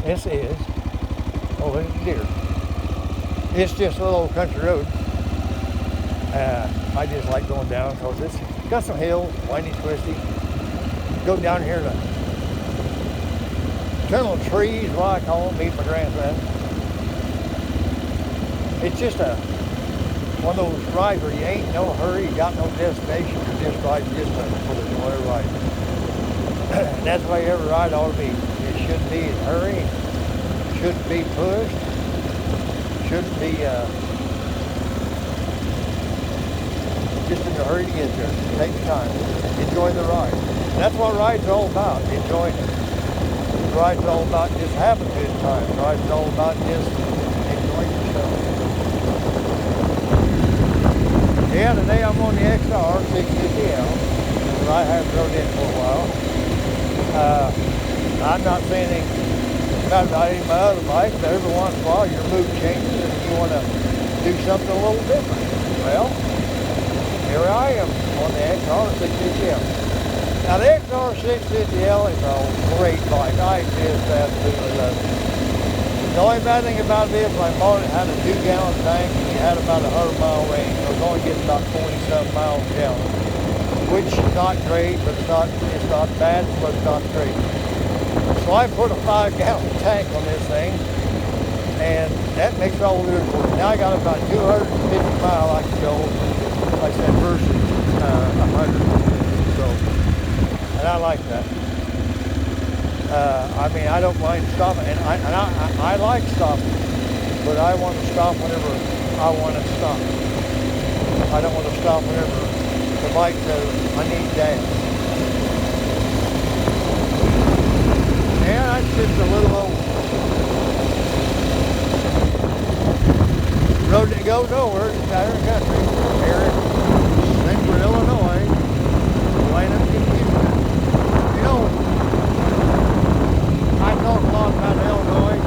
This is, oh, there's a deer. It's just a little country road. I just like going down because it's got some hills, windy, twisty. Go down here to tunnel of trees, what I call them, meet my grandson. It's just one of those rides where you ain't no hurry, you got no destination, you're just riding just for the joy of riding. And that's the way every ride ought to be. It shouldn't be in a hurry, shouldn't be pushed, shouldn't be just in a hurry to get there. Take your time, enjoy the ride. And that's what ride's all about, enjoying it. Ride's all about just having a good time. Ride's all about just enjoying yourself. Yeah, today I'm on the XR 650L, that I haven't rode in for a while. I'm not saying anything bad about any of my other bikes, but every once in a while your mood changes and you want to do something a little different. Well, here I am on the XR 650L. Now the XR 650L is a great bike. I just absolutely love it. The only bad thing about it is when I bought it, it had a 2-gallon tank and you had about 100-mile range. I was only getting about 20-some miles a gallon, which is not great, but it's not bad, but it's not great. So I put a 5-gallon tank on this thing, and that makes all the difference for me. Now I got about 250 miles I can go, like I said, versus 100. So. And I like that. I mean, I don't mind stopping, and I like stopping, but I want to stop whenever I want to stop. I don't want to stop whenever the bike says I need gas. Yeah, that's just a little old road that goes nowhere, it's out of the country, here in Central Illinois, line up confusion. You know, I talk a lot about Illinois.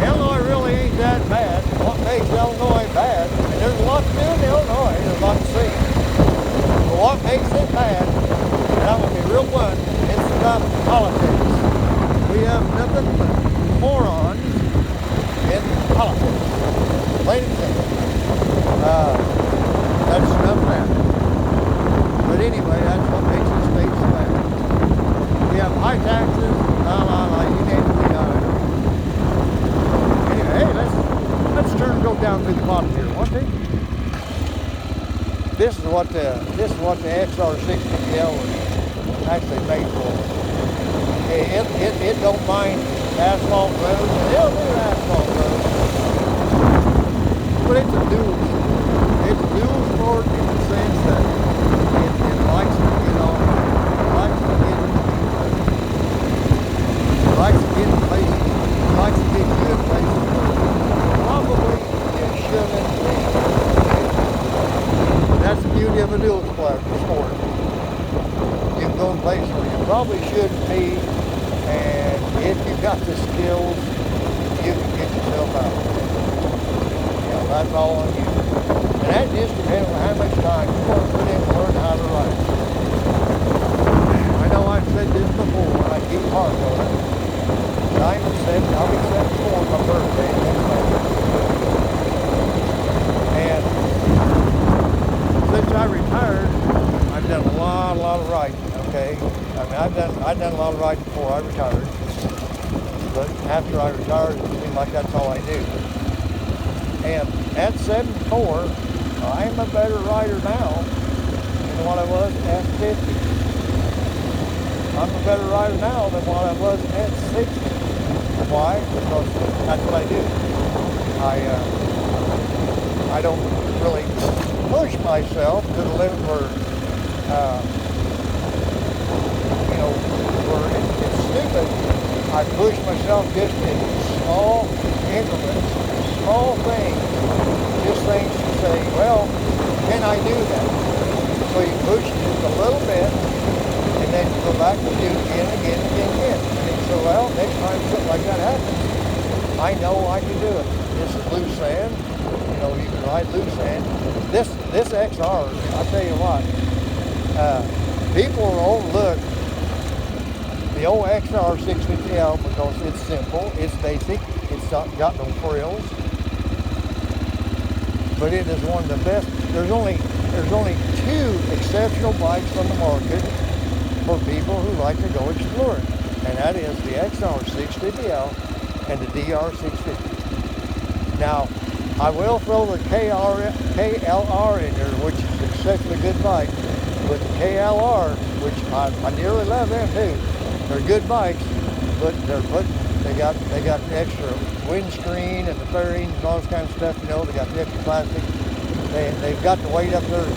Illinois really ain't that bad. What makes Illinois bad, and there's a lot to do in Illinois, there's a lot to see. But what makes it bad, and I'm going to be real blunt, it's about politics. We have nothing but morons in politics. Plain and simple. That's enough of that. But anyway, that's what makes this state so bad. We have high taxes, you name it, we got it. Anyway, hey, let's turn and go down through the bottom here, won't we? This is what the XR650L was actually made for. It don't mind asphalt roads, and it'll do asphalt roads. But it's a dual sport in the sense that it likes to get on, likes to get places, likes to get good places where probably it shouldn't be. That's the beauty of a dual sport. You can go in places where you probably shouldn't be, and if you've got the skills, you can get yourself out. That's all on you. And that just depends on how much time you want to put in to learn how to ride. I know I've said this before when I keep hard on it. I'll be 74 on my birthday next month. And since I retired, I've done a lot of riding, okay? I mean, I've done a lot of riding before I retired. But after I retired, it seemed like that's all I do. And at 74, I'm a better rider now than what I was at 50. I'm a better rider now than what I was at 60. Why? Because that's what I do. I don't really push myself to the limit where, where it's stupid. I push myself just in small increments, small things, just things to say, well, can I do that? So you push just a little bit, and then you go back and do it again. And so, well, next time something like that happens, I know I can do it. This is loose sand. You can ride loose sand. This XR, I'll tell you what, people will overlook the old XR 650L because it's simple, it's basic, it's not got no frills. But it is one of the best. There's only two exceptional bikes on the market for people who like to go exploring, and that is the XR 650L and the DR 650. Now, I will throw the KLR in there, which is an exceptionally good bike. But the KLR, which I dearly love them too, they're good bikes, but they got the extra windscreen and the fairings and all this kind of stuff. You know, they got the extra plastic. They've got the weight up there,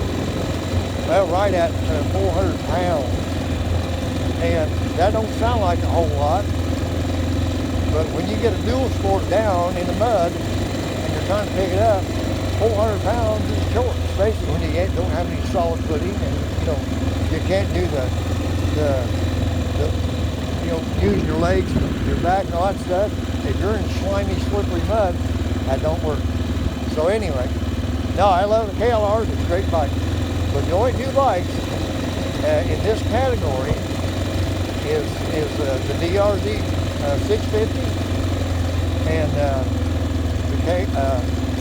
well, right at 400 pounds, and that don't sound like a whole lot. But when you get a dual sport down in the mud and you're trying to pick it up, 400 pounds is short, especially when you don't have any solid footing, and you can't do the use your legs, your back, and all that stuff. If you're in slimy, slippery mud, that don't work. So anyway, no, I love the KLRs. It's a great bike. But the only two bikes in this category is the DRZ 650 and the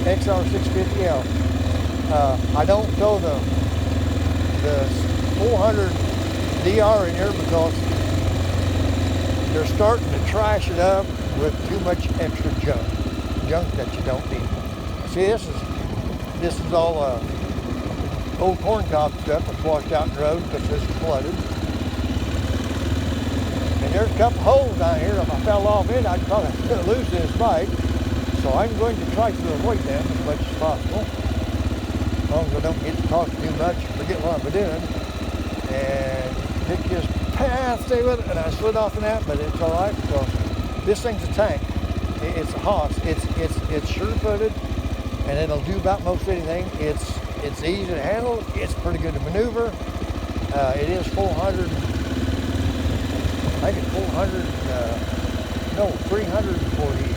XR 650L. I don't throw the 400 DR in here because they're starting to trash it up with too much extra junk that you don't need. See, this is all old corn cob stuff that's washed out in the road because this is flooded. And there's a couple holes down here. If I fell off it, I'd probably lose this bike. So I'm going to try to avoid them as much as possible. As long as I don't get to talk too much, forget what I'm doing. And pick this path, stay with it, and I slid off in that, but it's all right because this thing's a tank. It's a Haas. It's sure-footed, and it'll do about most anything. It's easy to handle. It's pretty good to maneuver. It is 400. I think it's 340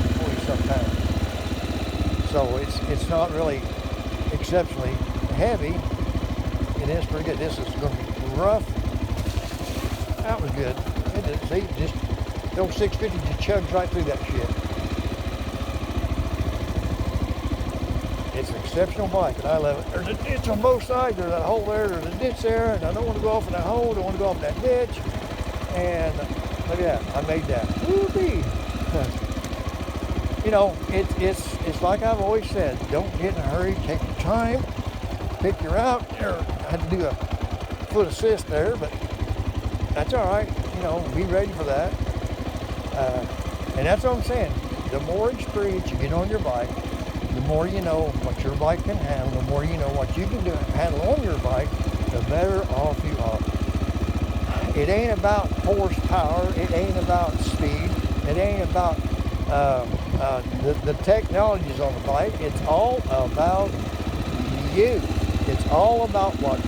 some pounds. So it's not really exceptionally heavy. It is pretty good. This is going to be rough. That was good. See, just those 650 just chugs right through that shit. It's an exceptional bike, and I love it. There's a ditch on both sides. There's that hole there. There's a ditch there, and I don't want to go off in that hole. I don't want to go off in that ditch. And look at that. I made that. Woo-wee. It's like I've always said. Don't get in a hurry. Take your time. Pick your route. I had to do a foot assist there, but that's all right. Be ready for that. And that's what I'm saying. The more experience you get on your bike, the more you know what your bike can handle, the more you know what you can do handle on your bike, the better off you are. It ain't about horsepower. It ain't about speed. It ain't about the technologies on the bike. It's all about you. It's all about what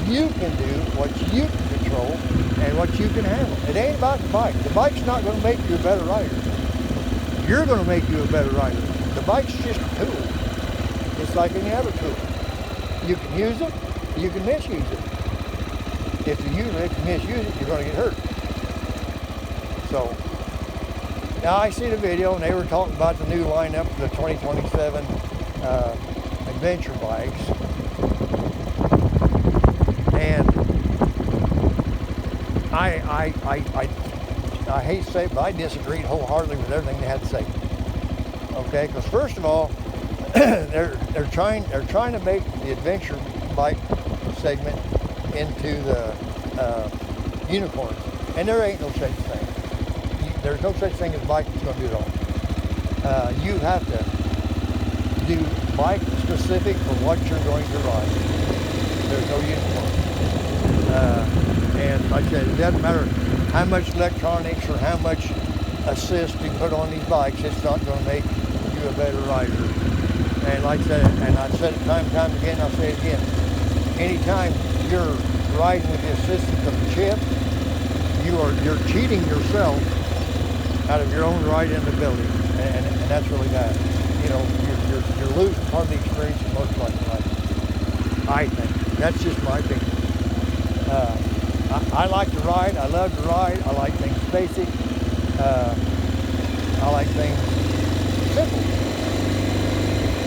you can do, what you can control, and what you can handle. It ain't about the bike. The bike's not going to make you a better rider. You're going to make you a better rider. The bike's just a tool. It's like any other tool. You can use it, you can misuse it. If you use it, if you misuse it, you're going to get hurt. So, now I see the video, and they were talking about the new lineup for the 2027 adventure bikes. And I hate to say it, but I disagreed wholeheartedly with everything they had to say. Okay, because first of all, they're trying to make the adventure bike segment into the unicorns, and there ain't no such thing. There's no such thing as a bike that's going to do it all. You have to do bike specific for what you're going to ride. There's no unicorn. And like I said, it doesn't matter how much electronics or how much assist you put on these bikes, it's not going to make you a better rider. And like I said, and I've said it time and time again, I'll say it again, anytime you're riding with the assistance of the chip, you're cheating yourself out of your own riding ability, and that's really bad. You're losing part of the experience of motorcycle riding. I think that's just my opinion. I like to ride. I love to ride. I like things basic. I like things simple.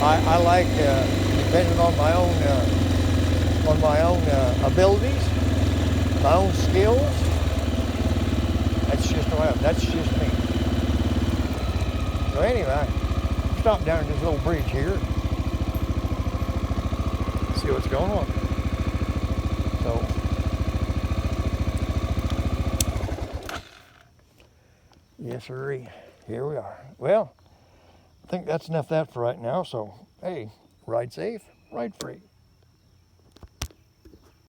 I like, depending on my own abilities, my own skills. That's just what I am. That's just me. So anyway, stop down at this little bridge here. See what's going on. So, yes, sirree. Here we are. Well, I think that's enough of that for right now. So, hey, ride safe, ride free.